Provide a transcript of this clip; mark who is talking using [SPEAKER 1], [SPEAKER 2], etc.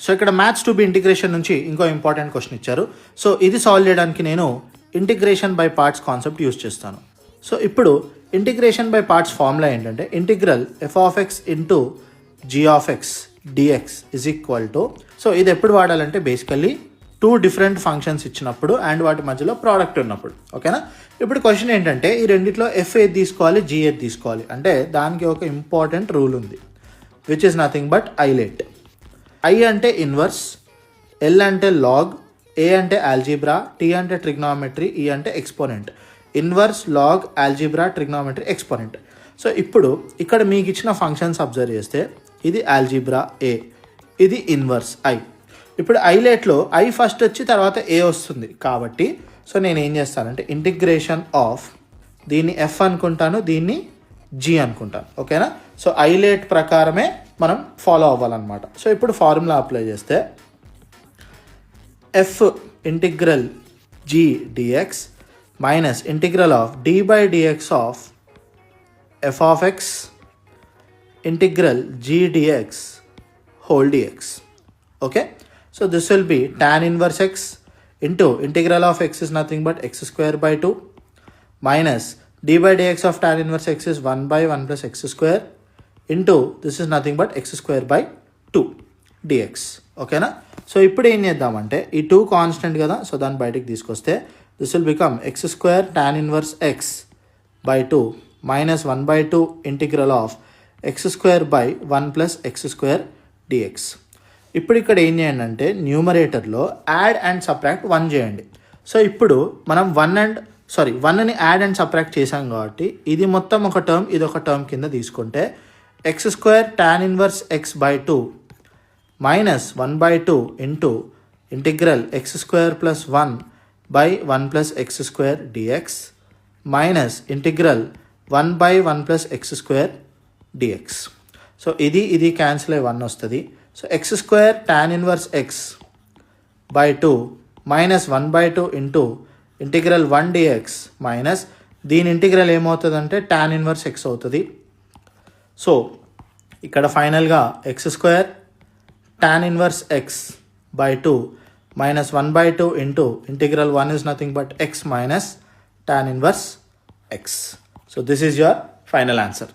[SPEAKER 1] So ఇక్కడ maths to be integration నుంచి ఇంకో ఇంపార్టెంట్ క్వశ్చన్ ఇచ్చారు. సో ఇది సాల్వ్ చేయడానికి నేను integration by parts concept use చేస్తాను. సో ఇప్పుడు ఇంటిగ్రేషన్ బై పార్ట్స్ ఫార్ములా ఏంటంటే integral F of X into G of X DX is equal to, so ఇది ఎప్పుడు వాడాలంటే బేసికల్లీ 2 డిఫరెంట్ ఫంక్షన్స్ ఇచ్చినప్పుడు అండ్ వాటి మధ్యలో ప్రోడక్ట్ ఉన్నప్పుడు. ఓకేనా. ఇప్పుడు క్వశ్చన్ ఏంటంటే ఈ రెండిట్లో ఎఫ్ ఏది తీసుకోవాలి, జీ ఏది తీసుకోవాలి అంటే దానికి ఒక ఇంపార్టెంట్ రూల్ ఉంది, which is nothing but ILATE. I అంటే ఇన్వర్స్, ఎల్ అంటే లాగ్, ఏ అంటే ఆల్జీబ్రా, టీ అంటే ట్రిగ్నామెట్రీ, ఈ అంటే exponent. Inverse, log, algebra, trigonometry, exponent. So ఇప్పుడు ఇక్కడ మీకు ఇచ్చిన ఫంక్షన్స్ అబ్జర్వ్ చేస్తే ఇది ఆల్జీబ్రా ఏ, ఇది ఇన్వర్స్ ఐ. ఇప్పుడు ఐలేట్లో ఐ ఫస్ట్ వచ్చి తర్వాత ఏ వస్తుంది కాబట్టి సో నేను ఏం చేస్తానంటే ఇంటిగ్రేషన్ ఆఫ్ దీన్ని ఎఫ్ అనుకుంటాను, దీన్ని జీ అనుకుంటాను. ఓకేనా. సో ఐలేట్ ప్రకారమే మనం ఫాలో అవ్వాలన్నమాట. సో ఇప్పుడు ఫార్ములా అప్లై చేస్తే F integral G DX minus integral of D by DX of F of X integral G DX whole DX. Okay. So this will be tan inverse x into integral of x is nothing but x square by 2 minus d by dx of tan inverse x is 1 by 1 plus x square into this is nothing but x square by 2 dx. ఓకేనా. So ఇప్పుడు ఏం చేద్దామంటే ఈ 2 constant కదా, so దాన్ని బయటకు తీసుకొస్తే this will become X square tan inverse X by 2 minus 1 by 2 integral of X square by 1 plus X square DX. ఇప్పుడు ఇక్కడ ఏం చేయండి అంటే న్యూమరేటర్లో యాడ్ అండ్ సబ్ట్రాక్ట్ 1 చేయండి. సో ఇప్పుడు మనం 1ని యాడ్ అండ్ సబ్ట్రాక్ట్ చేసాం కాబట్టి ఇది మొత్తం ఒక టర్మ్, ఇది ఒక టర్మ్ కింద తీసుకుంటే X square tan inverse X by 2 minus 1 by 2 into integral X square plus 1 by 1 plus X square DX minus integral 1 by 1 plus X square DX. So ఇది క్యాన్సిల్ అయ్యి 1 వస్తుంది. So X square tan inverse X by 2 minus 1 by 2 into integral 1 DX minus దీని ఇంటిగ్రల్ ఏమవుతుందంటే tan inverse X అవుతుంది. So ఇక్కడ ఫైనల్గా X square tan inverse X by 2 minus 1 by 2 into integral 1 is nothing but x minus tan inverse X. So this is your final answer.